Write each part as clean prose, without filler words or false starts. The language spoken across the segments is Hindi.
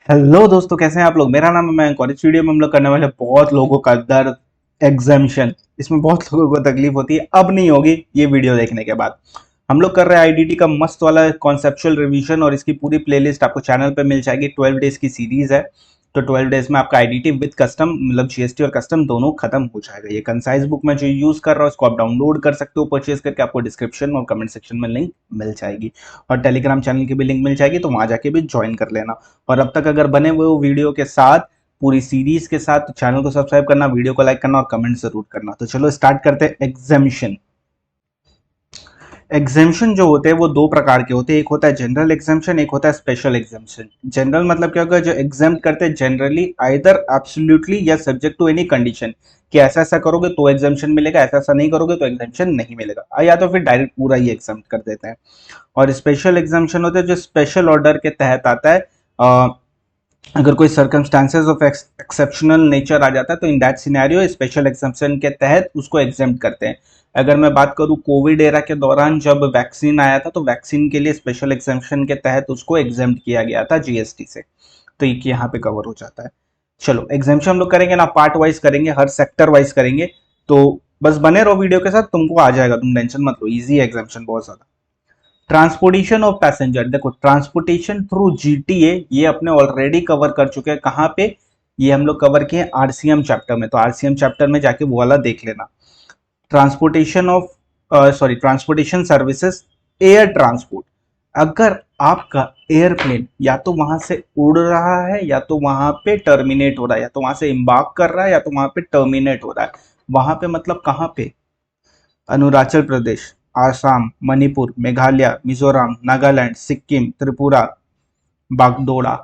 हेलो दोस्तों, कैसे हैं आप लोग। मेरा नाम है मयंक और इस वीडियो में हम लोग करने वाले हैं बहुत लोगों का दर्द एग्जामिशन। इसमें बहुत लोगों को तकलीफ होती है, अब नहीं होगी ये वीडियो देखने के बाद। हम लोग कर रहे हैं आईडीटी का मस्त वाला कॉन्सेप्चुअल रिवीजन और इसकी पूरी प्लेलिस्ट आपको चैनल पे मिल जाएगी। 12 डेज की सीरीज है, तो 12 डेज में आपका आईडीटी विद कस्टम मतलब जीएसटी और कस्टम दोनों खत्म हो जाएगा। ये कंसाइज बुक में जो यूज कर रहा हूँ उसको आप डाउनलोड कर सकते हो परचेज करके, आपको डिस्क्रिप्शन और कमेंट सेक्शन में लिंक मिल जाएगी। और टेलीग्राम चैनल की भी लिंक मिल जाएगी, तो वहां जाके भी ज्वाइन कर लेना। और अब तक अगर बने हुए हो वीडियो के साथ, पूरी सीरीज के साथ, तो चैनल को सब्सक्राइब करना, वीडियो को लाइक करना और कमेंट जरूर करना। तो चलो स्टार्ट करते हैं। एग्जामिशन एग्जामिशन जो होते हैं वो दो प्रकार के होते हैं, एक होता है जनरल एग्जामिशन, एक होता है स्पेशल एग्जामिशन। जनरल मतलब क्या होगा, जो एग्जाम करते हैं जनरली आइदर एब्सोल्युटली या सब्जेक्ट टू एनी कंडीशन, कि ऐसा ऐसा करोगे तो एग्जामिशन मिलेगा, ऐसा ऐसा नहीं करोगे तो एग्जामिशन नहीं मिलेगा, या तो फिर डायरेक्ट पूरा ही एग्जाम कर देते हैं। और स्पेशल एग्जामिशन होता है जो स्पेशल ऑर्डर के तहत आता है। अगर कोई सर्कमस्टांसेस ऑफ एक्सेप्शनल नेचर आ जाता है तो in that scenario special exemption के तहत उसको एग्जेम्प्ट करते हैं। अगर मैं बात करूं कोविड एरा के दौरान जब वैक्सीन आया था, तो वैक्सीन के लिए स्पेशल एग्जाम्पशन के तहत उसको एग्जेम्प्ट किया गया था जीएसटी से। तो ये यहाँ पे कवर हो जाता है। चलो एग्जाम्पशन हम लोग करेंगे ना, पार्ट वाइज करेंगे, हर सेक्टर वाइज करेंगे। तो बस बने रहो वीडियो के साथ, तुमको आ जाएगा, तुम टेंशन मत लो, इजी है एग्जाम्पशन बहुत ज्यादा। ट्रांसपोर्टेशन ऑफ पैसेंजर, देखो ट्रांसपोर्टेशन थ्रू जीटीए ये अपने ऑलरेडी कवर कर चुके हैं। कहाँ पे? ये हम लोग कवर किए आरसीएम चैप्टर में, तो आरसीएम चैप्टर में जाके वो वाला देख लेना। Transportation of transportation services, air transport. अगर आपका एयरप्लेन या तो वहां से उड़ रहा है, या तो वहां पे टर्मिनेट हो रहा है, या तो वहां से इम्बार्क कर रहा है, या तो वहां पे टर्मिनेट हो रहा है। वहां पे मतलब कहाँ पे? अरुणाचल प्रदेश, आसाम, मणिपुर, मेघालय, मिजोरम, नागालैंड, सिक्किम, त्रिपुरा, बागडोरा।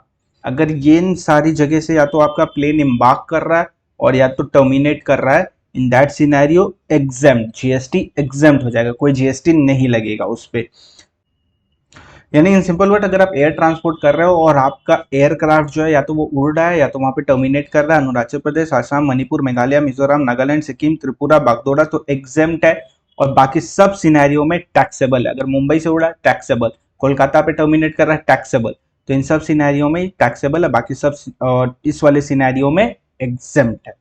अगर ये इन सारी जगह से या तो आपका प्लेन इम्बार्क कर रहा है और या तो टर्मिनेट कर रहा है, in that scenario exempt, GST exempt हो जाएगा, कोई जीएसटी नहीं लगेगा उस पे। यानी इन सिंपल वर्ड, अगर आप एयर ट्रांसपोर्ट कर रहे हो और आपका एयरक्राफ्ट जो है या तो वो उड़ रहा है या तो वहां पे टर्मिनेट कर रहा है, अरुणाचल प्रदेश, आसाम, मणिपुर, मेघालय, मिजोरम, नागालैंड, सिक्किम, त्रिपुरा, बागडोरा, तो एग्जेम्प्ट है। और बाकी सब सिनेरियो में टैक्सेबल है। अगर मुंबई से उड़ा है टैक्सेबल, कोलकाता पे टर्मिनेट कर रहा है टैक्सेबल। तो इन सब सिनेरियो में टैक्सेबल है, बाकी सब इस वाले सिनेरियो में एग्जेम्प्ट है।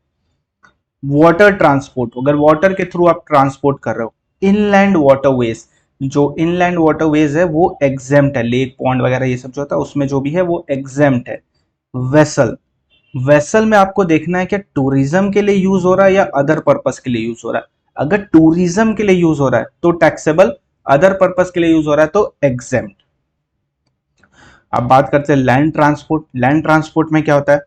वाटर ट्रांसपोर्ट, अगर वाटर के थ्रू आप ट्रांसपोर्ट कर रहे हो, इनलैंड वाटरवेज, जो इनलैंड वाटरवेज है वो एग्जेम्प्ट है। लेक पॉन्ड वगैरह ये सब जो होता है उसमें जो भी है वो एग्जेम्प्ट है। वेसल, वेसल में आपको देखना है कि टूरिज्म के लिए यूज हो रहा है या अदर पर्पस के लिए यूज हो रहा है। अगर टूरिज्म के लिए यूज हो रहा है तो टैक्सेबल, अदर पर्पस के लिए यूज हो रहा है तो एग्जेम्प्ट। अब बात करते हैं लैंड ट्रांसपोर्ट। लैंड ट्रांसपोर्ट में क्या होता है?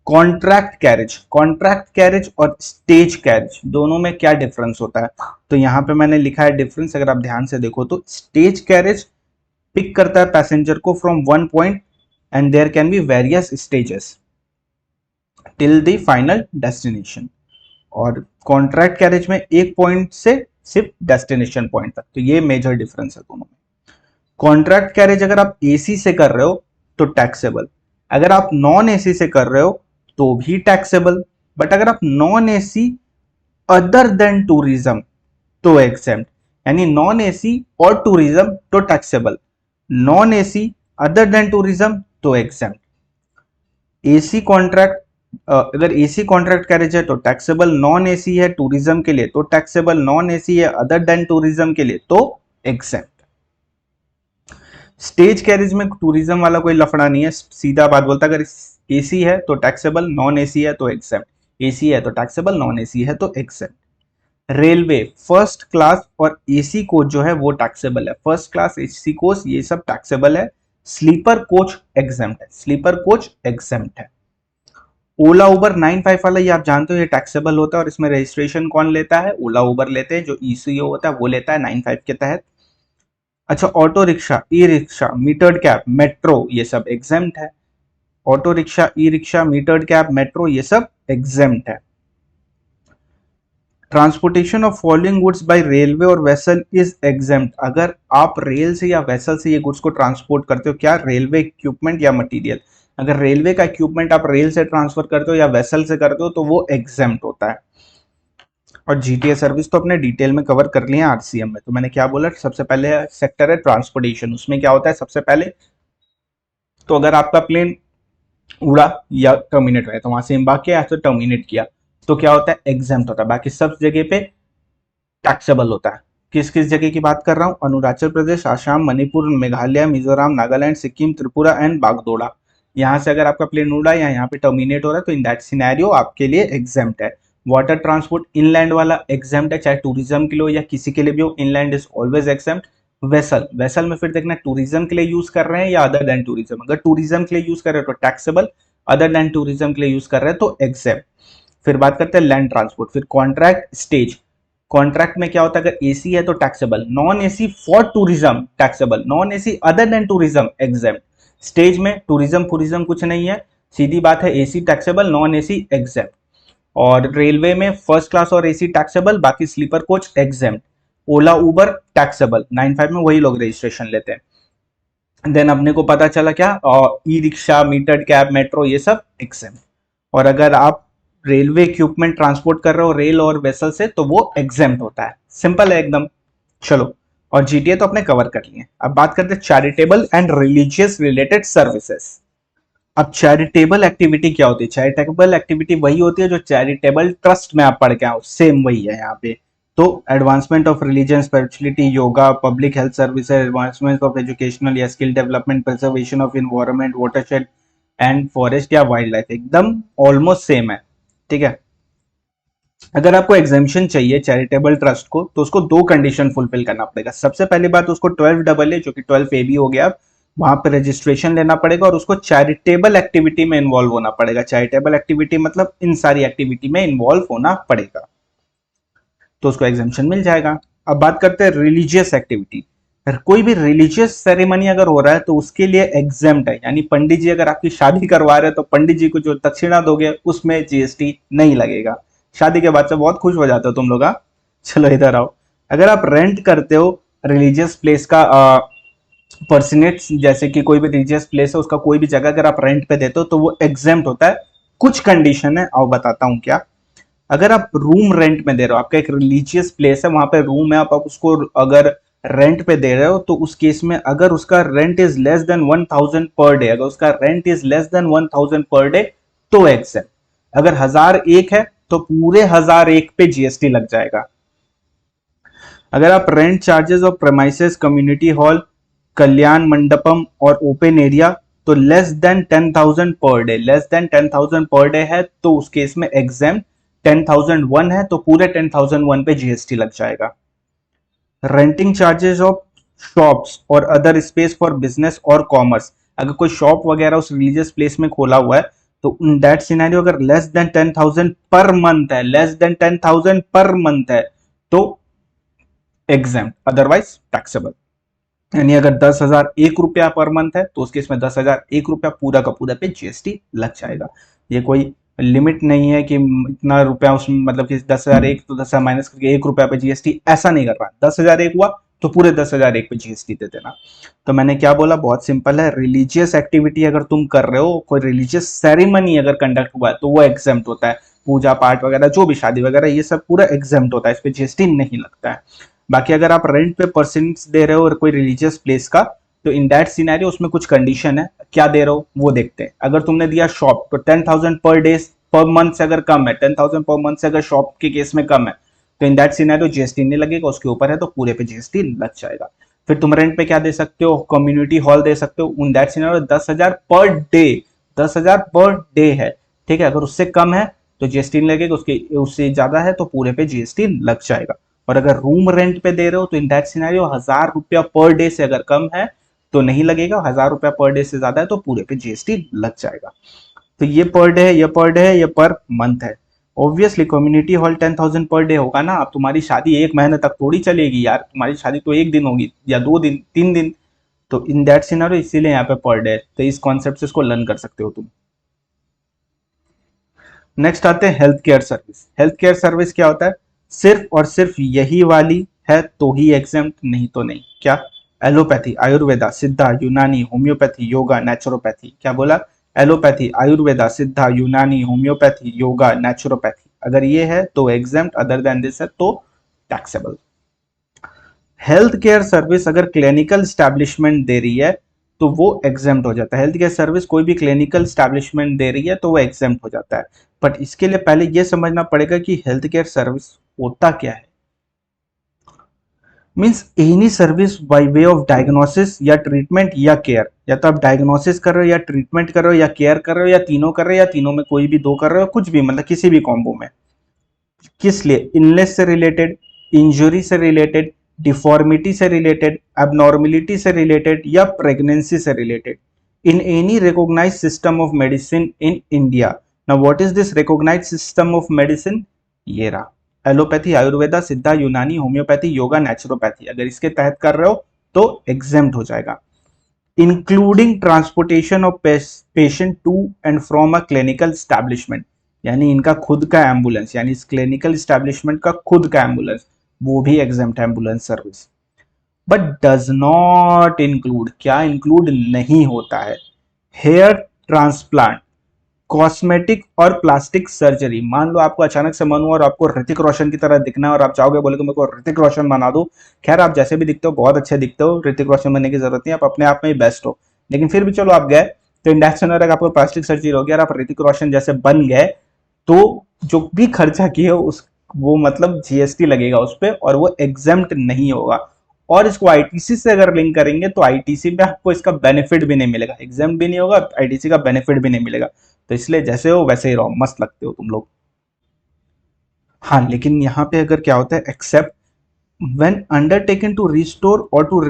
कॉन्ट्रैक्ट कैरेज, कॉन्ट्रैक्ट कैरेज और स्टेज कैरेज दोनों में क्या डिफरेंस होता है? तो यहां पे मैंने लिखा है डिफरेंस, अगर आप ध्यान से देखो तो स्टेज कैरेज पिक करता है पैसेंजर को from one point and there can be various stages till the final destination. और कॉन्ट्रैक्ट कैरेज में एक पॉइंट से सिर्फ डेस्टिनेशन पॉइंट तक, तो ये मेजर डिफरेंस है दोनों में। कॉन्ट्रैक्ट कैरेज अगर आप एसी से कर रहे हो तो टैक्सेबल, अगर आप नॉन एसी से कर रहे हो तो भी टैक्सेबल, बट अगर आप non AC other than tourism तो एग्जेम्प्ट। यानी नॉन एसी और टूरिज्म तो taxable, non AC other than tourism तो एग्जेम्प्ट। एसी कॉन्ट्रैक्ट, अगर एसी कॉन्ट्रैक्ट कैरेज है तो टैक्सेबल, नॉन एसी है टूरिज्म के लिए तो टैक्सेबल, नॉन एसी है अदर देन टूरिज्म के लिए तो एग्जेम्प्ट। स्टेज कैरेज में टूरिज्म वाला कोई लफड़ा नहीं है, सीधा बात बोलता है, अगर एसी है तो टैक्सेबल, नॉन एसी है तो एग्जेम्प्ट, एसी है तो टैक्सेबल, नॉन एसी है तो एग्जेम्प्ट। रेलवे फर्स्ट क्लास और एसी कोच जो है वो टैक्सेबल है, फर्स्ट क्लास एसी कोच ये सब टैक्सेबल है। स्लीपर कोच एग्जेम्प्ट है, स्लीपर कोच एग्जेम्प्ट है। ओला उबर 95 वाला ये आप जानते हो ये टैक्सेबल होता है, और इसमें रजिस्ट्रेशन कौन लेता है? ओला उबर लेते हैं, जो ईसीओ होता है वो लेता है 95 के तहत। अच्छा, auto rickshaw, e rickshaw, metered cab, metro ये सब एग्जेम्प्ट है। Auto rickshaw, e rickshaw, metered cab, metro ये सब एग्जेम्प्ट है। Transportation of following goods by railway और वेसल इज एग्जेम्प्ट, अगर आप रेल से या वेसल से ये गुड्स को ट्रांसपोर्ट करते हो, क्या रेलवे इक्विपमेंट या मटेरियल, अगर रेलवे का इक्विपमेंट आप रेल से ट्रांसफर करते हो या वेसल से करते हो तो वो एग्जेम्प्ट होता है। और जीटीए सर्विस तो अपने डिटेल में कवर कर लिया आरसीएम में। तो मैंने क्या बोला, सबसे पहले सेक्टर है ट्रांसपोर्टेशन, उसमें क्या होता है सबसे पहले, तो अगर आपका प्लेन उड़ा या टर्मिनेट हुआ, तो वहां से एम्बार्क किया तो टर्मिनेट किया, तो क्या होता है, एग्जेम्प्ट होता है। बाकी सब जगह पे टैक्सेबल होता है। किस किस जगह की बात कर रहा हूँ, अरुणाचल प्रदेश, आसाम, मणिपुर, मेघालय, मिजोरम, नागालैंड, सिक्किम, त्रिपुरा एंड बागडोरा। यहाँ से अगर आपका प्लेन उड़ा या यहाँ पे टर्मिनेट हो रहा है तो इन दैट सिनेरियो आपके लिए एग्जेम्प्ट है। वाटर ट्रांसपोर्ट इनलैंड वाला एग्जेम्प्ट है, चाहे टूरिज्म के लिए हो या किसी के लिए भी हो, inland is always exempt. Vessel, vessel में फिर देखना टूरिज्म के लिए यूज कर रहे हैं या अदर देन टूरिज्म, अगर टूरिज्म के लिए यूज कर रहे हो तो टैक्सेबल, अदर देन टूरिज्म के लिए यूज कर रहे हैं तो एग्जेम्प्ट। फिर बात करते हैं लैंड ट्रांसपोर्ट, फिर कॉन्ट्रैक्ट स्टेज। कॉन्ट्रैक्ट में क्या होता है, अगर एसी है तो taxable, non AC for tourism taxable, non AC other than tourism exempt. Stage में टूरिज्म फूरिज्म कुछ नहीं है, सीधी बात है, AC taxable, non AC exempt. और रेलवे में फर्स्ट क्लास और एसी टैक्सेबल, बाकी स्लीपर कोच एग्जेम्प्ट। ओला उबर टैक्सेबल, 95 में वही लोग रजिस्ट्रेशन लेते हैं। देन अपने को पता चला क्या, e rickshaw, metered cab, metro, ये सब एग्जेम्प्ट। और अगर आप रेलवे इक्विपमेंट ट्रांसपोर्ट कर रहे हो रेल और वेसल से तो वो एग्जेम्प्ट होता है, सिंपल है एकदम। चलो, और जीटीए तो अपने कवर कर लिए। अब बात करते हैं charitable and religious related services. अब चैरिटेबल एक्टिविटी क्या होती है, चैरिटेबल एक्टिविटी वही होती है जो चैरिटेबल ट्रस्ट में आप पढ़ के आओ, सेम वही है यहाँ पे। तो advancement of religion, spirituality, yoga, public health services, advancement of educational या skill development, preservation of environment, watershed and forest या वाइल्ड लाइफ, एकदम ऑलमोस्ट सेम है। ठीक है, अगर आपको एग्जामेशन चाहिए चैरिटेबल ट्रस्ट को तो उसको दो कंडीशन फुलफिल करना पड़ेगा। सबसे पहली बात, उसको 12 डबल ए जो कि 12 ए भी हो गया, वहां पे रजिस्ट्रेशन लेना पड़ेगा और उसको चैरिटेबल एक्टिविटी में इन्वॉल्व होना पड़ेगा। चैरिटेबल एक्टिविटी मतलब इन सारी एक्टिविटी में इन्वॉल्व होना पड़ेगा, तो उसको एग्जामेशन मिल जाएगा। अब बात करते हैं रिलीजियस एक्टिविटी। कोई भी रिलीजियस सेरेमनी अगर हो रहा है तो उसके लिए एग्जेम्प्ट है, यानी पंडित जी अगर आपकी शादी करवा रहे हैं तो पंडित जी को जो दक्षिणा दोगे उसमें जीएसटी नहीं लगेगा। शादी के बाद से बहुत खुश हो जाते हो तुम लोग, हाँ। चलो इधर आओ, अगर आप रेंट करते हो रिलीजियस प्लेस का, पर्सनेट, जैसे कि कोई भी रिलीजियस प्लेस है उसका कोई भी जगह अगर आप रेंट पे देते हो तो वो एग्जेम्प्ट होता है। कुछ कंडीशन है, आओ बताता हूँ क्या। अगर आप रूम रेंट में दे रहे हो, आपका एक रिलीजियस प्लेस है, वहां पे रूम है, आप उसको अगर रेंट पे दे रहे हो तो उस केस में अगर उसका rent is less than 1000 per day, अगर उसका rent is less than 1000 per day तो एग्जेम्प्ट। अगर 1001 है तो पूरे 1001 पे जीएसटी लग जाएगा। अगर आप रेंट चार्जेस और प्रेमाइसेस, कम्युनिटी हॉल, कल्याण मंडपम और ओपन एरिया, तो less than 10,000 per day, less than 10,000 per day है तो उस केस में एग्जाम। 10,001 है तो पूरे 10,001 पे जीएसटी लग जाएगा। रेंटिंग चार्जेस ऑफ शॉप्स और अदर स्पेस फॉर बिजनेस और कॉमर्स, अगर कोई शॉप वगैरह उस रिलीजियस प्लेस में खोला हुआ है तो इन दैट सिनेरियो अगर लेस देन 10,000 पर मंथ है, लेस देन 10,000 पर मंथ है तो एग्जाम, अदरवाइज टैक्सेबल। यानी अगर 10,001 रुपया पर मंथ है तो उसके इसमें 10,001 रुपया पूरा का पूरा पे जीएसटी लग जाएगा। ये कोई लिमिट नहीं है कि इतना रुपया उसमें, मतलब कि 10,001 तो 10,000 माइनस करके 1 रुपया पे जीएसटी, ऐसा नहीं कर रहा। 10,001 हुआ तो पूरे 10,001 पे जीएसटी दे देना। तो मैंने क्या बोला, बहुत सिंपल है, रिलीजियस एक्टिविटी अगर तुम कर रहे हो, कोई रिलीजियस सेरेमनी अगर कंडक्ट हुआ है तो वो एग्जेम्प्ट होता है। पूजा पाठ वगैरह जो भी शादी वगैरह ये सब पूरा एग्जेम्प्ट होता है, इस पे जीएसटी नहीं लगता है। बाकी अगर आप रेंट पे परसेंट दे रहे हो और कोई रिलीजियस प्लेस का, तो इन दैट सिनेरियो उसमें कुछ कंडीशन है, क्या दे रहे हो वो देखते हैं। अगर तुमने दिया शॉप तो 10,000 पर डे पर मंथ से अगर कम है, 10,000 पर मंथ से अगर शॉप के केस में कम है तो इन दैट सिनेरियो जीएसटी नहीं लगेगा, उसके ऊपर है तो पूरे पे जीएसटी लग जाएगा। फिर तुम रेंट पे क्या दे सकते हो, कम्युनिटी हॉल दे सकते हो, इन that scenario 10,000 per day, 10,000 per day है। ठीक है, अगर उससे कम है तो जीएसटी नहीं लगेगा, उसके उससे ज्यादा है तो पूरे पे जीएसटी लग जाएगा। और अगर रूम रेंट पे दे रहे हो तो इन दैट सिनेरियो 1,000 रुपया पर डे से अगर कम है तो नहीं लगेगा, 1,000 रुपया पर डे से ज्यादा है तो पूरे पे जीएसटी लग जाएगा। तो ये पर डे है, ये पर डे है, ये पर मंथ है। Obviously community hall 10,000 per day होगा ना, अब तुम्हारी शादी 1 महीने तक थोड़ी चलेगी यार, तुम्हारी शादी तो 1 दिन होगी या 2 दिन 3 दिन। तो इन दैट सिनेरियो इसीलिए यहाँ पे पर डे है, तो इस कॉन्सेप्ट से इसको लर्न कर सकते हो तुम। नेक्स्ट आते हैं health care service. Health care service क्या होता है, सिर्फ और सिर्फ यही वाली है तो ही एग्जाम, नहीं तो नहीं। क्या, एलोपैथी, आयुर्वेदा, सिद्धा, यूनानी, होम्योपैथी, योगा, नेचुरोपैथी। क्या बोला, एलोपैथी, आयुर्वेदा, सिद्धा, यूनानी, होम्योपैथी, योगा, नेचुरोपैथी, अगर ये है तो एग्जाम, अदर देन दिस है तो टैक्सेबल। हेल्थ केयर सर्विस अगर क्लिनिकल स्टैब्लिशमेंट दे रही है तो वो एग्जेम्प्ट हो जाता है। हेल्थ केयर सर्विस कोई भी क्लिनिकल स्टैब्लिशमेंट दे रही है तो वो एग्जेम्प्ट हो जाता है। बट इसके लिए पहले ये समझना पड़ेगा कि हेल्थ केयर सर्विस होता क्या है। Means any service by way of diagnosis या ट्रीटमेंट या केयर, या तो आप डायग्नोसिस कर रहे हो या ट्रीटमेंट कर रहे हो या केयर कर रहे हो या तीनों कर रहे हो या तीनों में कोई भी दो कर रहे हो, कुछ भी मतलब किसी भी कॉम्बो में। किस लिए? इलनेस से रिलेटेड, इंजरी से रिलेटेड, डिफॉर्मिटी से रिलेटेड, एबनॉर्मलिटी से रिलेटेड या प्रेगनेंसी से related, in any recognized system of medicine in India. Now what is this recognized system of medicine? ये रहा, एलोपैथी, आयुर्वेदा, सिद्धा, यूनानी, होम्योपैथी, योगा, नेचुरोपैथी। अगर इसके तहत कर रहे हो तो एग्जेम्प्ट हो जाएगा। Including transportation of patient to and from a clinical establishment, यानी इनका खुद का एम्बुलेंस, यानी इस क्लिनिकल स्टैब्लिशमेंट का खुद का एम्बुलेंस, वो भी exempt ambulance service. But does not include, क्या इंक्लूड नहीं होता है? हेयर ट्रांसप्लांट, कॉस्मेटिक और प्लास्टिक सर्जरी। मान लो आपको अचानक से मन हुआ और आपको ऋतिक रोशन की तरह दिखना है और आप चाहोगे, बोले मेरे को ऋतिक रोशन बना दो। खैर आप जैसे भी दिखते हो बहुत अच्छे दिखते हो, ऋतिक रोशन बनने की जरूरत नहीं, आप अपने आप में ही बेस्ट हो। लेकिन फिर भी चलो आप गए तो इंडक्शन और आपको प्लास्टिक सर्जरी हो गया और आप ऋतिक रोशन जैसे बन गए, तो जो भी खर्चा किए उस वो मतलब जीएसटी लगेगा उस पर और वो एग्जेम्प्ट नहीं होगा। और इसको आईटीसी से अगर लिंक करेंगे तो आईटीसी में आपको इसका बेनिफिट भी नहीं मिलेगा, एग्जाम भी नहीं होगा, आईटीसी का बेनिफिट भी नहीं मिलेगा। तो इसलिए जैसे हो वैसे ही रहो, मस्त लगते हो तुम लोग। हाँ, लेकिन यहाँ पे अगर क्या होता है, except when undertaken to restore और टू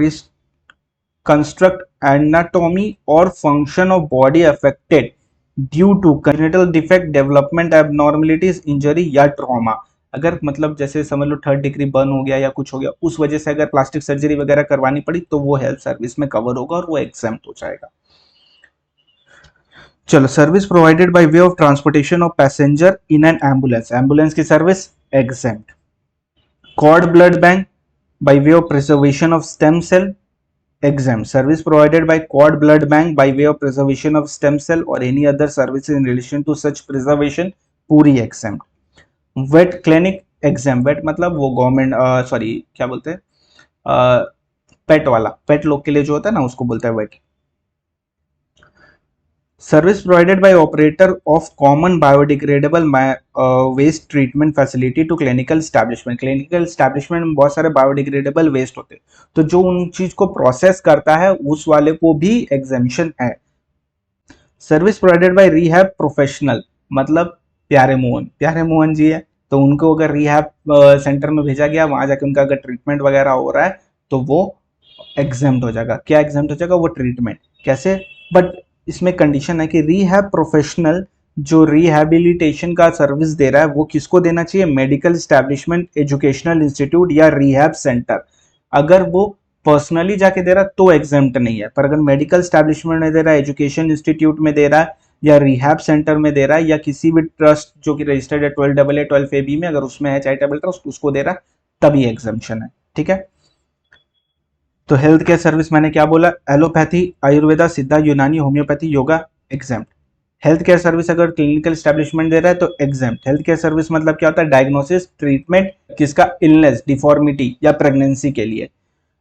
कंस्ट्रक्ट एनाटॉमी और function of body affected due to congenital defect, development abnormalities, injury या ट्रॉमा। अगर मतलब जैसे समझ लो थर्ड डिग्री बर्न हो गया या कुछ हो गया, उस वजह से अगर प्लास्टिक सर्जरी वगैरह करवानी पड़ी तो वो हेल्थ सर्विस में कवर होगा और वो एग्जाम्प्ट हो जाएगा। चलो, service provided by way of transportation of passenger in an ambulance, ambulance की service exempt. Cord blood bank by way of preservation of stem cell, exempt. Service provided by cord blood bank by way of preservation of stem cell or any other services in relation to such preservation, पूरी exempt. Vet clinic exempt. vet मतलब वो गवर्नमेंट, सॉरी क्या बोलते हैं, पेट वाला, पेट लोग के लिए जो होता है ना उसको बोलते हैं wet. Service provided by operator of common biodegradable waste treatment facility to clinical establishment, clinical establishment में बहुत सारे बायोडिग्रेडेबल वेस्ट होते हैं, तो जो उन चीज को प्रोसेस करता है उस वाले को भी एग्जेम्पशन है। Service provided bye rehab professional, मतलब प्यारे मोहन जी है तो उनको अगर रिहैब सेंटर में भेजा गया, वहां जाके उनका अगर ट्रीटमेंट वगैरह हो रहा है तो वो एग्जेम्प्ट हो जाएगा। क्या एग्जेम्प्ट हो जाएगा? वो ट्रीटमेंट कैसे? बट इसमें कंडीशन है कि रिहैब प्रोफेशनल जो रिहैबिलिटेशन का सर्विस दे रहा है वो किसको देना चाहिए? मेडिकल स्टैब्लिशमेंट, एजुकेशनल इंस्टीट्यूट या रिहैब सेंटर। अगर वो पर्सनली जाके दे रहा है तो एग्जेम्प्ट नहीं है, पर अगर मेडिकल स्टैब्लिशमेंट में दे रहा है, एजुकेशन इंस्टीट्यूट में दे रहा है या रिहैब सेंटर में दे रहा है या किसी भी ट्रस्ट जो कि रजिस्टर्ड है 12AA 12AB में, अगर उसमें है चैरिटेबल ट्रस्ट उसको दे रहा है, तभी एग्जेम्पशन है। ठीक है, तो हेल्थ केयर सर्विस मैंने क्या बोला? एलोपैथी, आयुर्वेदा, सिद्धा, यूनानी, homeopathy, yoga, exempt. Health care service अगर क्लिनिकल स्टैब्लिशमेंट दे रहा है तो एग्जेम्प्ट। हेल्थ केयर सर्विस मतलब क्या होता है? डायग्नोसिस, ट्रीटमेंट किसका? इलनेस, डिफॉर्मिटी या प्रेगनेंसी के लिए,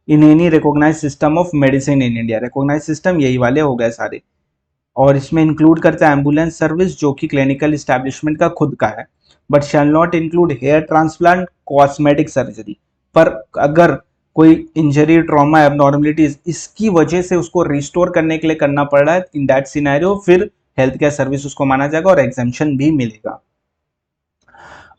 in any recognize system of medicine in India. Recognize system यही वाले हो गए सारे, और इसमें इंक्लूड करता है एम्बुलेंस सर्विस जो कि क्लिनिकल स्टैब्लिशमेंट का खुद का है, but shall not include hair transplant, cosmetic surgery. पर अगर कोई इंजरी, ट्रॉमा, एबनॉर्मलिटीज इसकी वजह से उसको रिस्टोर करने के लिए करना पड़ रहा है, इन दैट सिनेरियो फिर हेल्थ केयर सर्विस उसको माना जाएगा और एग्जेम्पशन भी मिलेगा।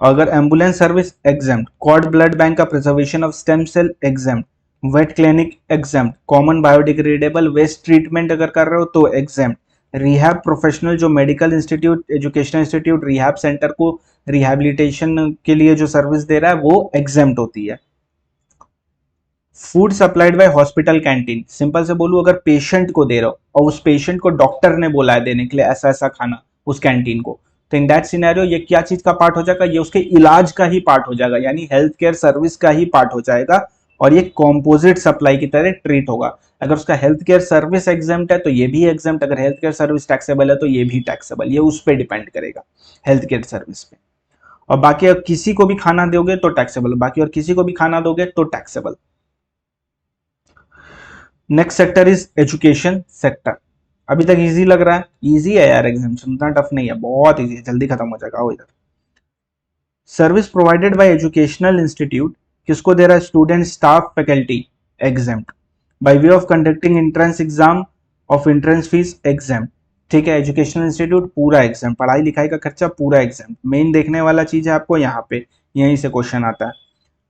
अगर ambulance service exempt, cord blood bank का preservation of stem cell exempt, vet clinic exempt, common biodegradable waste treatment अगर कर रहे हो तो एग्जेम्प्ट, रिहैब प्रोफेशनल जो medical institute, educational institute, rehab centre को रिहैबिलिटेशन के लिए जो सर्विस दे रहा है वो एग्जेम्प्ट होती है। Food supplied by hospital canteen, simple से बोलूं, अगर पेशेंट को दे रहे हो और उस पेशेंट को डॉक्टर ने बोला है देने के लिए ऐसा ऐसा खाना उस कैंटीन को, तो इन दैट सिनेरियो ये क्या चीज का पार्ट हो जाएगा? ये उसके इलाज का ही पार्ट हो जाएगा, यानी हेल्थ केयर सर्विस का ही पार्ट हो जाएगा और ये कॉम्पोजिट सप्लाई की तरह ट्रीट होगा। अगर उसका हेल्थ केयर सर्विस एग्जेम्प्ट है तो ये भी एग्जेम्प्ट, अगर हेल्थ केयर सर्विस टैक्सेबल है तो ये भी टैक्सेबल, ये उस पर डिपेंड करेगा हेल्थ केयर सर्विस पे। और बाकी अगर किसी को भी खाना दोगे तो टैक्सेबल, बाकी और किसी को भी खाना दोगे तो taxable. Next sector is education sector. अभी तक इजी लग रहा है? इजी है यार, एग्जामिशन उतना टफ नहीं है, बहुत इजी है, जल्दी खत्म हो जाएगा। आओ इधर। Service provided bye educational institute किसको दे रहा है? Student, staff, faculty, examined. Bye way of conducting entrance exam of entrance fees, exam. ठीक है, एजुकेशनल इंस्टीट्यूट पूरा एग्जाम, पढ़ाई लिखाई का खर्चा पूरा एग्जाम। मेन देखने वाला चीज है आपको यहाँ पे, यहीं से क्वेश्चन आता है।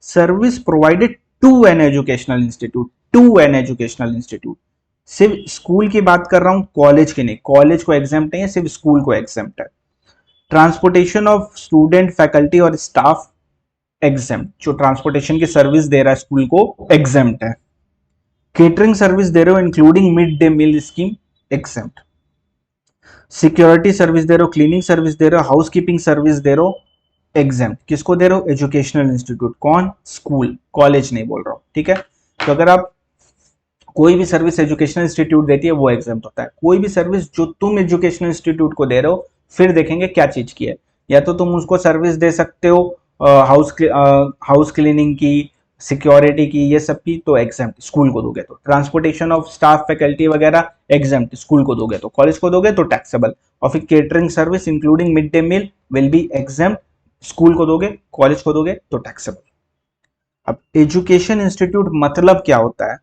Service provided to an educational institute, to an educational institute. सिर्फ स्कूल की बात कर रहा हूं, कॉलेज की नहीं, कॉलेज को एग्जाम नहीं है, सिर्फ स्कूल को एग्जाम है। ट्रांसपोर्टेशन ऑफ स्टूडेंट, फैकल्टी और स्टाफ, एग्जाम। जो ट्रांसपोर्टेशन की सर्विस दे रहा है स्कूल को, एग्जाम है। केटरिंग सर्विस दे रहे हो including mid day meal scheme, exam. Security service दे रहे हो, क्लीनिंग सर्विस दे रहे हो, हाउस कीपिंग सर्विस दे रहे हो, एग्जाम। किसको दे रहे हो? Educational institute. कौन? स्कूल, कॉलेज नहीं बोल रहा हूं, ठीक है। तो अगर आप कोई भी सर्विस एजुकेशनल इंस्टीट्यूट देती है वो एग्जाम होता है। कोई भी सर्विस जो तुम एजुकेशनल इंस्टीट्यूट को दे रहे हो, फिर देखेंगे क्या चीज की है। या तो तुम उसको सर्विस दे सकते हो हाउस क्लीनिंग की, सिक्योरिटी की, ये सब की, तो एग्जाम स्कूल को दोगे। तो ट्रांसपोर्टेशन ऑफ स्टाफ, फैकल्टी वगैरह, एग्जाम स्कूल को दोगे। तो कॉलेज को दोगे तो टैक्सेबल। और फिर catering service including mid day meal will be exam. School को दोगे, कॉलेज को दोगे तो टैक्सेबल। अब एजुकेशन इंस्टीट्यूट मतलब क्या होता है?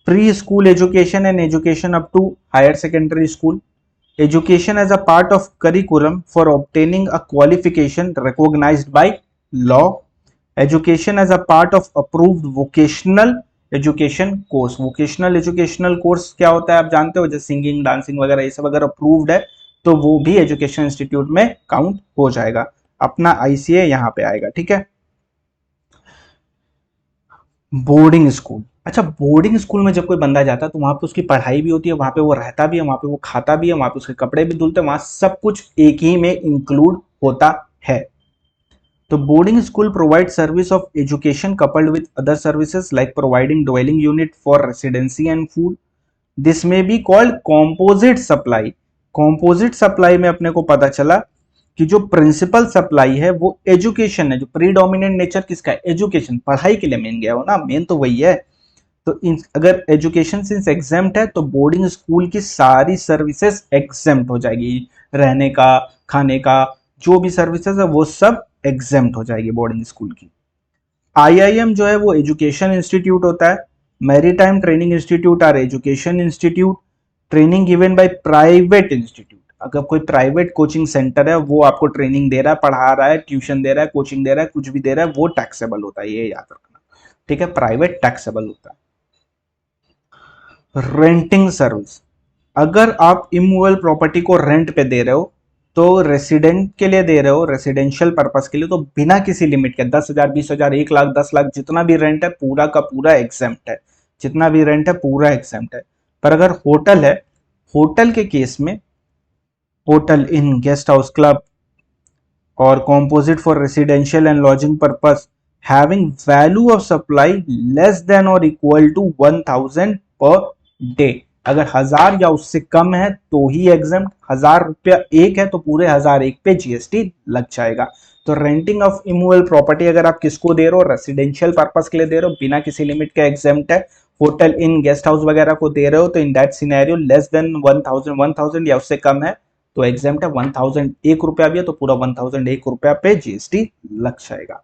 Pre school education and education up to higher secondary school, education as a part of curriculum for obtaining a qualification recognized by law, education as a part of approved vocational education course। vocational educational course क्या होता है आप जानते हो, जैसे सिंगिंग, डांसिंग वगैरह, ये सब अगर अप्रूव्ड है तो वो भी एजुकेशन इंस्टीट्यूट में काउंट हो जाएगा। अपना आईसीए यहाँ पे आएगा, ठीक है। Boarding school. अच्छा, बोर्डिंग स्कूल में जब कोई बंदा जाता है तो वहां पे उसकी पढ़ाई भी होती है, वहां पे वो रहता भी है, वहां पे वो खाता भी है, वहां पे उसके कपड़े भी धुलते हैं, वहां सब कुछ एक ही में इंक्लूड होता है। तो boarding school provide service of education coupled with other services like providing dwelling unit for residency and food. This may be called composite supply. Composite supply में अपने को पता चला कि जो प्रिंसिपल सप्लाई है वो एजुकेशन है। जो प्रीडोमिनेंट नेचर किसका है? एजुकेशन, पढ़ाई के लिए मेन गया हो ना, मेन तो वही है। तो अगर एजुकेशन सिंस एग्जेम्प्ट है तो बोर्डिंग स्कूल की सारी सर्विसेज एग्जेम्प्ट हो जाएगी। रहने का, खाने का, जो भी सर्विसेज है वो सब एग्जेम्प्ट हो जाएगी बोर्डिंग स्कूल की। आईआईएम जो है वो एजुकेशन इंस्टीट्यूट होता है। Maritime training institute are education institute. Training given by private institute, अगर कोई प्राइवेट कोचिंग सेंटर है वो आपको ट्रेनिंग दे रहा है, पढ़ा रहा है, ट्यूशन दे रहा है, कोचिंग दे रहा है, कुछ भी दे रहा है, वो टैक्सेबल होता है, ये याद रखना, ठीक है। प्राइवेट टैक्सेबल होता है। रेंटिंग सर्विस, अगर आप इमूवेबल प्रॉपर्टी को रेंट पे दे रहे हो तो रेसिडेंट के लिए दे रहे हो, रेसिडेंशियल पर्पस के लिए, तो बिना किसी लिमिट के 10,000, 20,000, 1 लाख, 10 लाख, जितना भी रेंट है पूरा का पूरा एग्जेम्प्ट है। जितना भी रेंट है पूरा एग्जेम्प्ट है। पर अगर होटल है, होटल के केस में hotel in guest house club और composite for residential and lodging purpose having value of supply less than और इक्वल टू 1,000 पर डे, अगर 1,000 या उससे कम है तो ही एग्जाम। 1,000 रुपया एक है तो पूरे 1,001 पे जीएसटी लग जाएगा। तो रेंटिंग ऑफ इमूवेबल प्रॉपर्टी अगर आप किसको दे रहे हो? रेसिडेंशियल पर्पस के लिए दे रहे हो, बिना किसी लिमिट के एग्जाम्प्ट है। होटल इन गेस्ट हाउस वगैरह को दे रहे हो तो in that scenario less than 1,000 या उससे कम है तो एग्जाम्प्ट है। 1,001 रुपया भी है तो पूरा 1,001 रुपया पे जीएसटी लग जाएगा।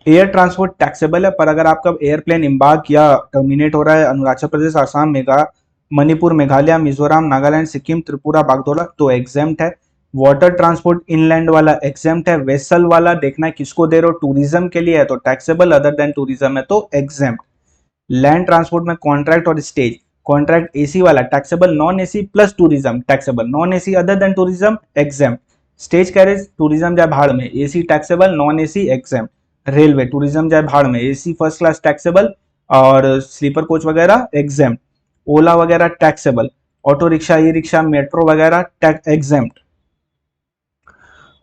एयर ट्रांसपोर्ट टैक्सेबल है, पर अगर आपका एयरप्लेन इम्बार्क या टर्मिनेट हो रहा है अरुणाचल प्रदेश, आसाम, मणिपुर, मेघालय, मिजोरम, नागालैंड, सिक्किम, त्रिपुरा, बागडोरा, तो एग्जेम्प्ट है। वाटर ट्रांसपोर्ट इनलैंड वाला एग्जेम्प्ट है। वेसल वाला देखना है किसको दे रहे हो, टूरिज्म के लिए है तो टैक्सेबल, अदर देन टूरिज्म है तो एग्जेम्प्ट। लैंड ट्रांसपोर्ट में कॉन्ट्रैक्ट और स्टेज, कॉन्ट्रैक्ट एसी वाला taxable, non AC plus tourism taxable, non AC other than tourism exempt. Stage carriage tourism जाए भाड़ में, AC taxable, non AC exempt. Railway tourism जाए भाड़ में, एसी फर्स्ट क्लास टैक्सेबल और स्लीपर कोच वगैरह एग्जेम्प्ट। ओला वगैरह taxable. Auto rickshaw, e rickshaw, metro वगैरह एग्जेम्प्ट।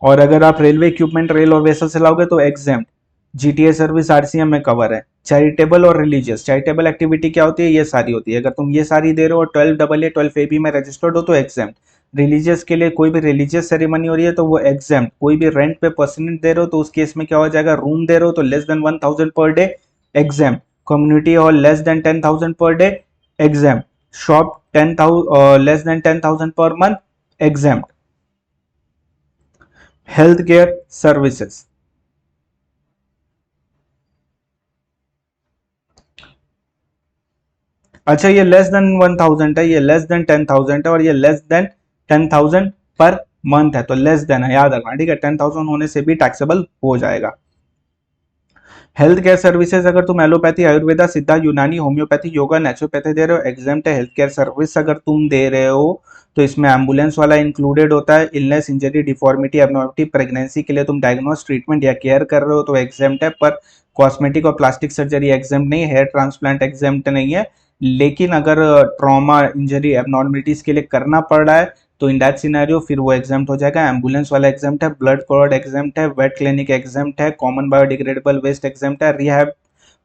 और अगर आप रेलवे इक्विपमेंट, रेल और वेसल चलाओगे तो एग्जेम्प्ट। जीटीए सर्विस आरसीएम में कवर है। चैरिटेबल और रिलीजियस, चैरिटेबल एक्टिविटी क्या होती है? ये सारी होती है। अगर तुम ये सारी दे रहे हो और 12AA 12AB में रजिस्टर्ड हो तो एग्जेम्प्ट। रिलीजियस के लिए कोई भी रिलीजियस सेरेमनी हो रही है तो वो एग्जाम्प्ट, कोई भी रेंट पे परसेंट दे रहे हो तो उस केस में क्या हो जाएगा, रूम दे रहे हो तो less than 1000 per day exempt, community hall less than 10,000 per day exempt, shop 10,000 less than 10,000 per month exempt, health care services. अच्छा ये लेस देन 1000 है, ये लेस देन 10,000 है और ये लेस देन 10,000 पर मंथ है, तो लेस देन है, याद रखना, ठीक है, 10,000 होने से भी टैक्सेबल हो जाएगा। हेल्थ केयर सर्विसेज अगर तुम एलोपैथी, आयुर्वेदा, सिद्धा, यूनानी, होम्योपैथी, योगा, नेचुरोपैथी दे रहे हो एग्जाम्प्ट है। हेल्थ केयर सर्विस अगर तुम दे रहे हो तो इसमें एम्बुलेंस वाला इंक्लूडेड होता है। Illness, injury, deformity, abnormality, pregnancy के लिए तुम डायग्नोस, ट्रीटमेंट या केयर कर रहे हो तो एग्जाम्प्ट है। पर कॉस्मेटिक और प्लास्टिक सर्जरी एग्जाम्प्ट नहीं है, हेयर ट्रांसप्लांट एग्जाम्प्ट नहीं है। लेकिन अगर ट्रॉमा, इंजरी, एबनॉर्मलिटीज के लिए करना पड़ रहा है तो इन दैट सिनेरियो फिर वो एग्जाम्प्ट हो जाएगा। एम्बुलेंस वाला एग्जाम्प्ट है, ब्लड क्लॉट एग्जाम्प्ट है, वेट क्लिनिक एग्जाम्प्ट है, कॉमन बायोडिग्रेडेबल वेस्ट एग्जाम्प्ट है, रिहैब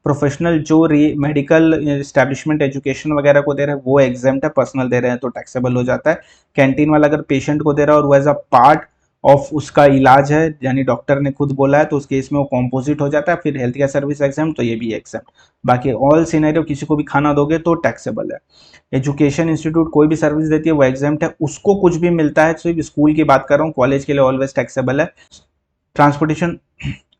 प्रोफेशनल जो मेडिकल एस्टेब्लिशमेंट एजुकेशन वगैरह को दे रहे हैं वो एग्जाम्प्ट है, पर्सनल दे रहे हैं तो टैक्सेबल हो जाता है। कैंटीन वाला अगर पेशेंट को दे रहा है और वो एज अ पार्ट ऑफ उसका इलाज है, यानी डॉक्टर ने खुद बोला है, तो उस केस में वो कॉम्पोजिट हो जाता है। फिर हेल्थ केयर सर्विस एग्जाम तो ये भी एग्जाम। बाकी ऑल सिनेरियो किसी को भी खाना दोगे तो टैक्सेबल है। एजुकेशन इंस्टीट्यूट कोई भी सर्विस देती है वो एग्जाम्प्ट है, उसको कुछ भी मिलता है, सिर्फ स्कूल की बात कर रहा हूँ, कॉलेज के लिए ऑलवेज टैक्सेबल है। Transportation,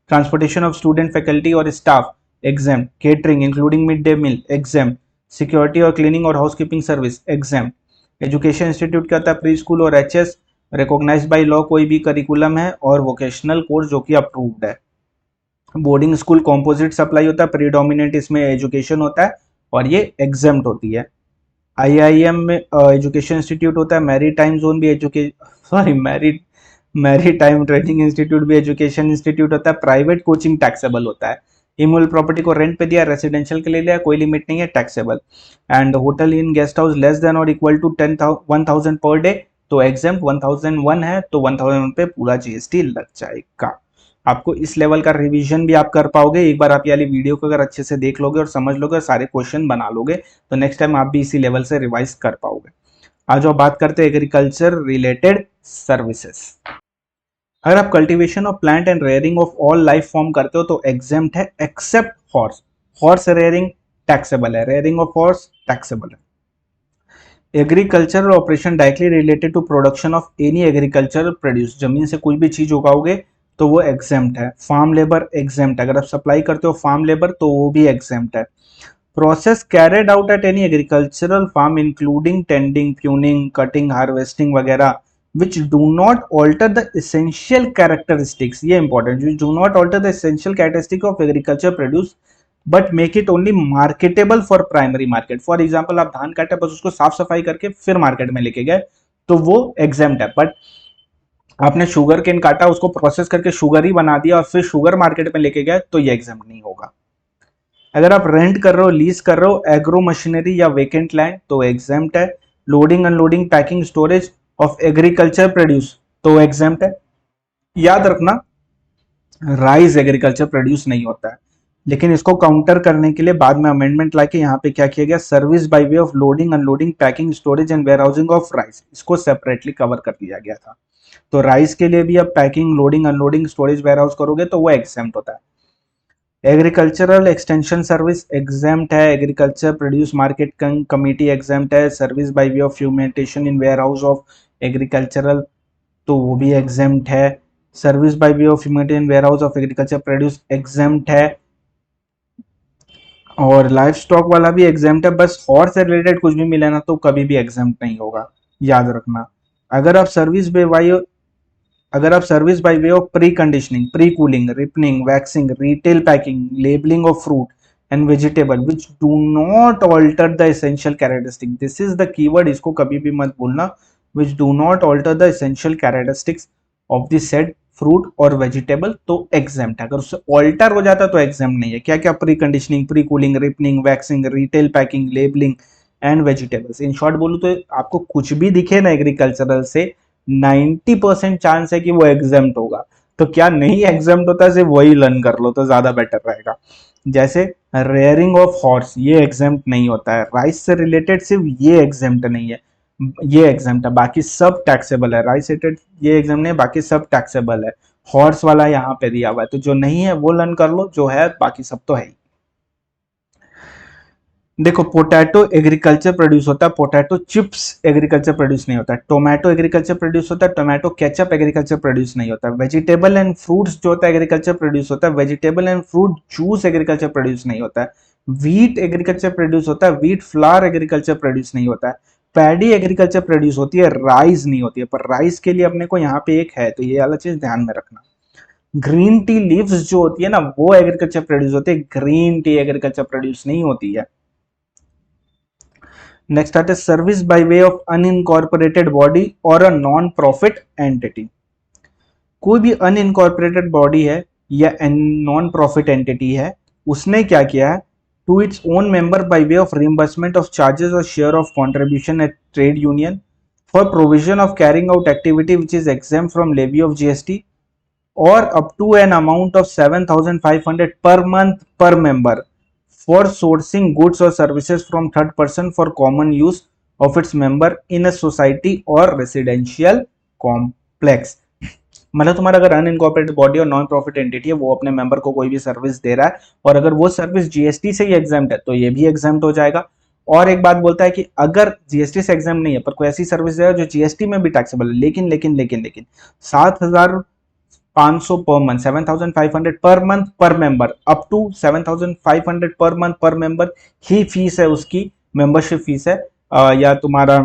transportation of student, faculty और staff exempt, catering including mid day meal exempt, security और क्लीनिंग और housekeeping service exempt. Education institute क्या होता है, प्री स्कूल और एचएस रिकॉग्नाइज्ड बाय लॉ कोई भी करिकुलम है और वोकेशनल कोर्स जो कि अप्रूव्ड है। बोर्डिंग स्कूल कॉम्पोजिट सप्लाई होता है, प्रीडोमिनेंट इसमें एजुकेशन होता है और ये एग्जाम्प्ट होती है। आईआईएम में एजुकेशन इंस्टीट्यूट होता है, मैरी टाइम जोन भी मैरी टाइम ट्रेनिंग इंस्टीट्यूट भी एजुकेशन इंस्टीट्यूट होता है। प्राइवेट कोचिंग टैक्सेबल होता है। इमूल प्रॉपर्टी को रेंट पे दिया, रेसिडेंशियल के लिए लिया, कोई लिमिट नहीं है, taxable. And hotel in guest house less than और इक्वल टू 1,000 पर डे तो एग्जाम्प्ट। 1,001 है तो 1,001 पे पूरा जीएसटी लग जाएगा। आपको इस लेवल का रिवीजन भी आप कर पाओगे एक बार आप ये वाली वीडियो को अगर अच्छे से देख लोगे और समझ लोगे और सारे क्वेश्चन बना लोगे तो नेक्स्ट टाइम आप भी इसी लेवल से रिवाइज कर पाओगे। आज आप बात करते हैं एग्रीकल्चर रिलेटेड सर्विसेज। अगर आप cultivation of plant and rearing of all life form करते हो तो एग्जेम्प्ट है except horse. Horse rearing taxable है, रेयरिंग ऑफ हॉर्स टैक्सेबल है। Agricultural operation directly related to production of any agricultural produce, जमीन से कोई भी चीज उगाओगे तो वो एग्जेम्प्ट है। फार्म लेबर एग्जेम्प्ट, अगर आप सप्लाई करते हो फार्म लेबर तो वो भी एग्जेम्प्ट है। Process carried out at any agricultural farm including tending, pruning, cutting, harvesting वगैरह which do not alter the essential characteristics, ये important, which do not alter the essential characteristic of agriculture produce but make it only marketable for primary market। For example आप धान काटे बस उसको साफ सफाई करके फिर मार्केट में लेके गए तो वो एग्जाम्प्ट है। बट आपने शुगर केन काटा, उसको प्रोसेस करके शुगर ही बना दिया और फिर शुगर मार्केट में लेके गए तो ये एग्जाम्प्ट नहीं होगा। अगर आप रेंट कर रहे हो, लीज कर रहे हो एग्रो मशीनरी या वेकेंट लैंड तो एग्जाम्प्ट है। Loading unloading packing storage of agriculture produce तो एग्जाम्प्ट है। याद रखना राइस एग्रीकल्चर प्रोड्यूस नहीं होता है, लेकिन इसको काउंटर करने के लिए बाद में अमेंडमेंट लाके यहाँ पे क्या किया गया, service by way of loading unloading packing storage and warehousing of rice, इसको सेपरेटली कवर कर दिया गया था। तो राइस के लिए भी अब packing, loading, unloading, storage, warehouse करोगे तो वो एग्जाम्प्ट होता है। एग्रीकल्चरल एक्सटेंशन सर्विस एग्जाम्प्ट है। Agriculture produce market committee exempt है। Service by way of fumigation in warehouse of agricultural तो वो भी एग्जाम्प्ट है। Service by way of fumigation in warehouse of agriculture produce exempt है। और लाइफ स्टॉक वाला भी एग्जाम्प्ट है, बस हॉर्स से रिलेटेड कुछ भी मिले ना तो कभी भी एग्जाम्प्ट नहीं होगा, याद रखना। अगर आप सर्विस बाय अगर आप service by way of pre conditioning, pre cooling, ripening, waxing, retail packing, labelling of fruit and vegetable which do not alter the essential characteristic, this is the keyword, इसको कभी भी मत भूलना, which do not alter the essential characteristics of the said fruit और वेजिटेबल तो एग्जाम्प्ट है। अगर उससे ऑल्टर हो जाता तो एग्जाम्प्ट नहीं है। क्या क्या, pre conditioning, pre cooling, ripening, waxing, retail packing, labelling and vegetables. In short बोलूं तो आपको कुछ भी दिखे ना एग्रीकल्चरल से 90% चांस है कि वो एग्जाम्प्ट होगा। तो क्या नहीं एग्जाम्प्ट होता है, सिर्फ वही लर्न कर लो तो ज्यादा बेटर रहेगा। जैसे रेयरिंग ऑफ हॉर्स ये एग्जाम्प्ट नहीं होता है, राइस से रिलेटेड सिर्फ ये एग्जाम्प्ट नहीं है, ये एग्जाम है, बाकी सब टैक्सेबल है। राइस एटेड ये एग्जाम नहीं है, बाकी सब टैक्सेबल है। हॉर्स वाला यहाँ पे दिया हुआ है, तो जो नहीं है वो लर्न कर लो, जो है बाकी सब तो है ही। देखो पोटैटो एग्रीकल्चर प्रोड्यूस होता है, पोटैटो चिप्स एग्रीकल्चर प्रोड्यूस नहीं होता है। टोमेटो एग्रीकल्चर प्रोड्यूस होता है, टोमेटो केचप एग्रीकल्चर प्रोड्यूस नहीं होता है। वेजिटेबल एंड फ्रूट्स जो होता है एग्रीकल्चर प्रोड्यूस होता है, vegetable and fruit juice agriculture produce नहीं होता है। व्हीट एग्रीकल्चर प्रोड्यूस होता है, व्हीट फ्लावर एग्रीकल्चर प्रोड्यूस नहीं होता है। पैडी एग्रीकल्चर प्रोड्यूस होती है, राइस नहीं होती है, पर राइस के लिए अपने को यहाँ पे एक है, तो ये वाला चीज ध्यान में रखना। ग्रीन टी लीव्स जो होती है ना, वो एग्रीकल्चर प्रोड्यूस होती है, ग्रीन टी एग्रीकल्चर प्रोड्यूस नहीं होती है। नेक्स्ट आते service by way of unincorporated body और अ नॉन प्रॉफिट एंटिटी। कोई भी अनइनकॉर्पोरेटेड बॉडी है या नॉन प्रॉफिट एंटिटी है, उसने क्या किया है, to its own member by way of reimbursement of charges और share of contribution at trade union for provision of carrying out activity which is exempt from levy of GST or up to an amount of 7,500 per month per member for sourcing goods or services from third person for common use of its member in a society or residential complex। मतलब तुम्हारा अगर अनइनकॉर्पोरेटेड बॉडी और नॉन प्रॉफिट एंटिटी है, वो अपने मेंबर को कोई भी सर्विस दे रहा है और अगर वो सर्विस जीएसटी से ही एग्जाम्प्ट है तो ये भी एग्जाम्प्ट हो जाएगा। और एक बात बोलता है कि अगर जीएसटी से एग्जाम्प्ट नहीं है पर कोई ऐसी सर्विस दे रहा है जो जीएसटी में भी टैक्सेबल है, लेकिन लेकिन लेकिन लेकिन 7,500 पर मंथ, 7,500 पर मंथ पर member, up to 7,500 per month पर मेंबर ही फीस है उसकी, मेंबरशिप फीस है। या तुम्हारा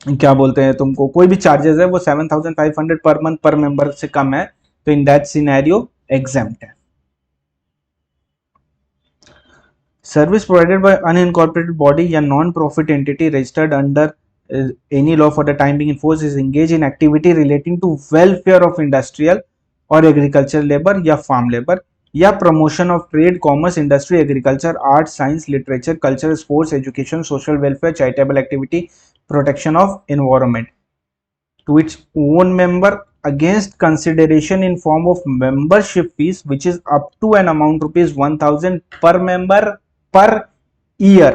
क्या बोलते हैं, तुमको कोई भी चार्जेस है वो 7,500 पर मंथ पर मेंबर से कम है, तो इन दैट सिनेरियो एग्जेम्प्ट है। Service provided by unincorporated body या non profit entity registered under any law for the time being in force is engaged in activity relating to welfare of industrial or agricultural labor या farm labor या promotion of trade, commerce, industry, agriculture, arts, science, literature, culture, sports, education, social welfare, charitable activity, protection of environment to its own member against consideration in form of membership fees which is up to an amount rupees 1,000 per member per year,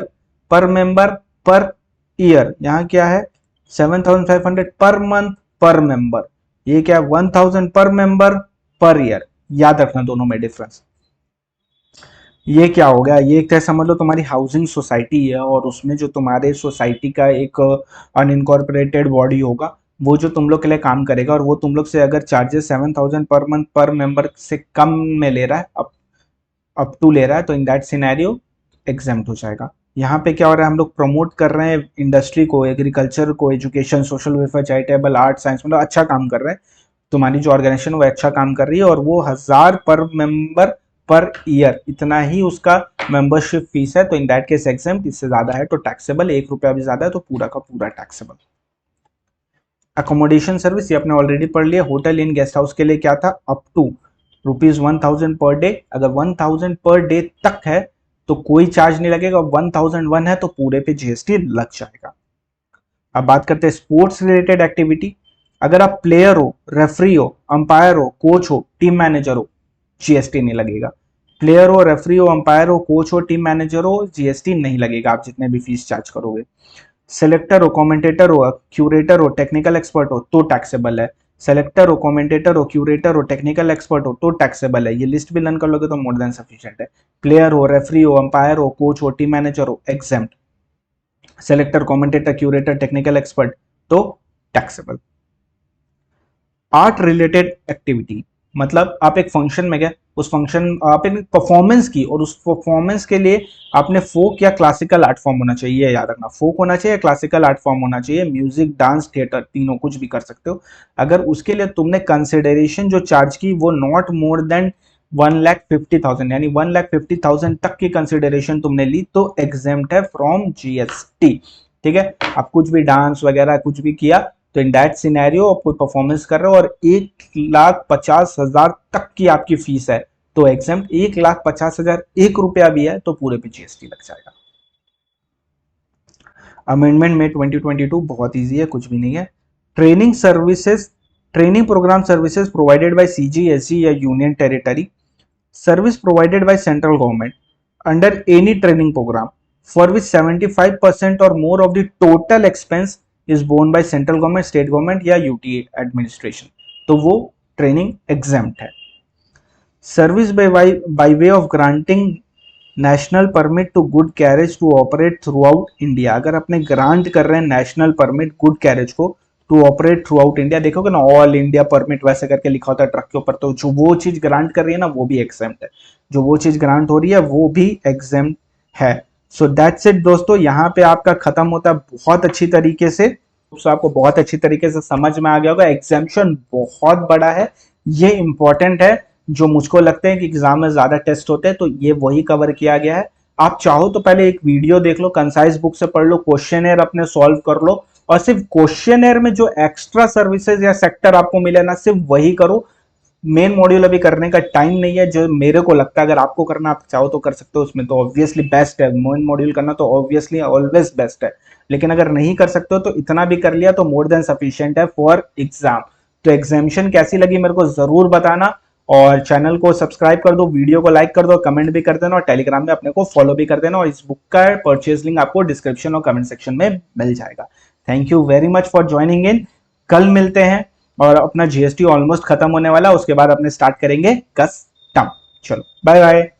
per member per year. यहाँ क्या है 7,500 पर मंथ पर मेंबर, ये क्या है 1,000 पर मेंबर पर ईयर। याद रखना दोनों में डिफरेंस। ये क्या हो गया, ये एक तरह समझ लो तुम्हारी हाउसिंग सोसाइटी है और उसमें जो तुम्हारे सोसाइटी का एक अनइनकॉर्पोरेटेड बॉडी होगा वो जो तुम लोग के लिए काम करेगा और वो तुम लोग से अगर चार्जेस 7,000 पर मंथ पर मेंबर से कम में ले रहा है, अप टू ले रहा है, तो इन दैट सिनेरियो एग्जेम्प्ट हो जाएगा। यहाँ पे क्या हो रहा है, हम लोग प्रमोट कर रहे हैं इंडस्ट्री को, एग्रीकल्चर को, education, social welfare, charitable, art, science, मतलब अच्छा काम कर रहे हैं। तुम्हारी जो ऑर्गेनाइजेशन वो अच्छा काम कर रही है और वो 1,000 पर मेंबर पर ईयर इतना ही उसका मेंबरशिप फीस है, तो इन दैट केस एग्जेम्प्ट। इससे ज्यादा है तो टैक्सेबल, 1 रुपया भी ज्यादा है तो पूरा का पूरा टैक्सेबल। अकोमोडेशन सर्विस ये आपने ऑलरेडी पढ़ लिया। होटल इन गेस्ट हाउस के लिए क्या था, अप टू ₹1,000 पर डे। अगर 1,000 पर डे तक है तो कोई चार्ज नहीं लगेगा, 1,001 है तो पूरे पे जीएसटी लग जाएगा। अब बात करते हैं स्पोर्ट्स रिलेटेड एक्टिविटी। अगर आप प्लेयर हो, रेफरी हो, अंपायर हो, कोच हो, टीम मैनेजर हो, जीएसटी नहीं लगेगा। प्लेयर हो, रेफरी हो, अंपायर हो, कोच हो, टीम मैनेजर हो, जीएसटी नहीं लगेगा आप जितने भी फीस चार्ज करोगे। सेलेक्टर हो, कमेंटेटर हो, क्यूरेटर हो, टेक्निकल एक्सपर्ट हो तो टैक्सेबल है। सेलेक्टर हो, कमेंटेटर हो, क्यूरेटर हो, टेक्निकल एक्सपर्ट हो तो टैक्सेबल है। ये लिस्ट भी लर्न कर लोगे तो मोर देन सफिशिएंट है। प्लेयर हो, रेफरी हो, अंपायर हो, कोच हो, टीम मैनेजर हो, exempt. Selector, commentator, curator, technical expert तो टैक्सेबल। आर्ट रिलेटेड एक्टिविटी मतलब आप एक फंक्शन में गए, उस फंक्शन आपने परफॉर्मेंस की और उस परफॉर्मेंस के लिए आपने फोक या क्लासिकल आर्ट फॉर्म होना चाहिए, याद रखना फोक होना चाहिए, क्लासिकल आर्ट फॉर्म होना चाहिए, म्यूजिक, डांस, थिएटर तीनों कुछ भी कर सकते हो। अगर उसके लिए तुमने कंसिडरेशन जो चार्ज की वो नॉट मोर देन 1,50,000 यानी 1,50,000 तक की कंसिडरेशन तुमने ली तो एग्जेम्प्ट है फ्रॉम जीएसटी। ठीक है, आप कुछ भी डांस वगैरह कुछ भी किया तो इन दैट सिनेरियो आप कोई परफॉर्मेंस कर रहे हो और 1,50,000 तक की आपकी फीस है तो एग्जेम्प्ट। 1,50,000 1 रुपया भी है तो पूरे पे जीएसटी लग जाएगा। अमेंडमेंट में 2022 बहुत इजी है, कुछ भी नहीं है। Training services, training program services provided by CGSG या union territory, service provided by central government under any training program for which 75% or more of the total expense is borne by central government, state government या यूटी एडमिनिस्ट्रेशन, तो वो ट्रेनिंग एग्जाम्प्ट है। Service by way of granting national permit to good carriage to operate throughout India, अगर अपने ग्रांट कर रहे हैं नेशनल परमिट गुड कैरेज को to operate throughout India, देखोगे ना ऑल इंडिया परमिट वैसे करके लिखा होता है ट्रक के ऊपर, तो जो वो चीज ग्रांट कर रही है ना वो भी एग्जाम्प्ट है, जो वो चीज ग्रांट हो रही है वो भी एग्जाम्प्ट है। सो दैट्स इट दोस्तों, यहाँ पे आपका खत्म होता है बहुत अच्छी तरीके से। तो आपको बहुत अच्छी तरीके से समझ में आ गया होगा, एग्जाम्पशन बहुत बड़ा है, ये इंपॉर्टेंट है। जो मुझको लगता है कि एग्जाम में ज्यादा टेस्ट होते हैं तो ये वही कवर किया गया है। आप चाहो तो पहले एक वीडियो देख लो, कंसाइज बुक से पढ़ लो, क्वेश्चनर अपने सॉल्व कर लो, और सिर्फ क्वेश्चनर में जो एक्स्ट्रा सर्विसेज या सेक्टर आपको मिले ना सिर्फ वही करो। मेन मॉड्यूल अभी करने का टाइम नहीं है, जो मेरे को लगता है अगर आपको करना आप चाहो तो कर सकते हो, उसमें तो ऑब्वियसली बेस्ट है, मेन मॉड्यूल करना तो ऑब्वियसली ऑलवेज बेस्ट है, लेकिन अगर नहीं कर सकते हो तो इतना भी कर लिया तो मोर देन सफिशिएंट है फॉर एग्जाम। तो एग्जामिनेशन कैसी लगी मेरे को जरूर बताना, और चैनल को सब्सक्राइब कर दो, वीडियो को लाइक कर दो, कमेंट भी कर देना, और टेलीग्राम में अपने को फॉलो भी कर देना, और इस बुक का परचेज लिंक आपको डिस्क्रिप्शन और कमेंट सेक्शन में मिल जाएगा। Thank you very much for joining in. कल मिलते हैं, और अपना जीएसटी ऑलमोस्ट खत्म होने वाला, उसके बाद अपने स्टार्ट करेंगे कस्टम। चलो बाय बाय।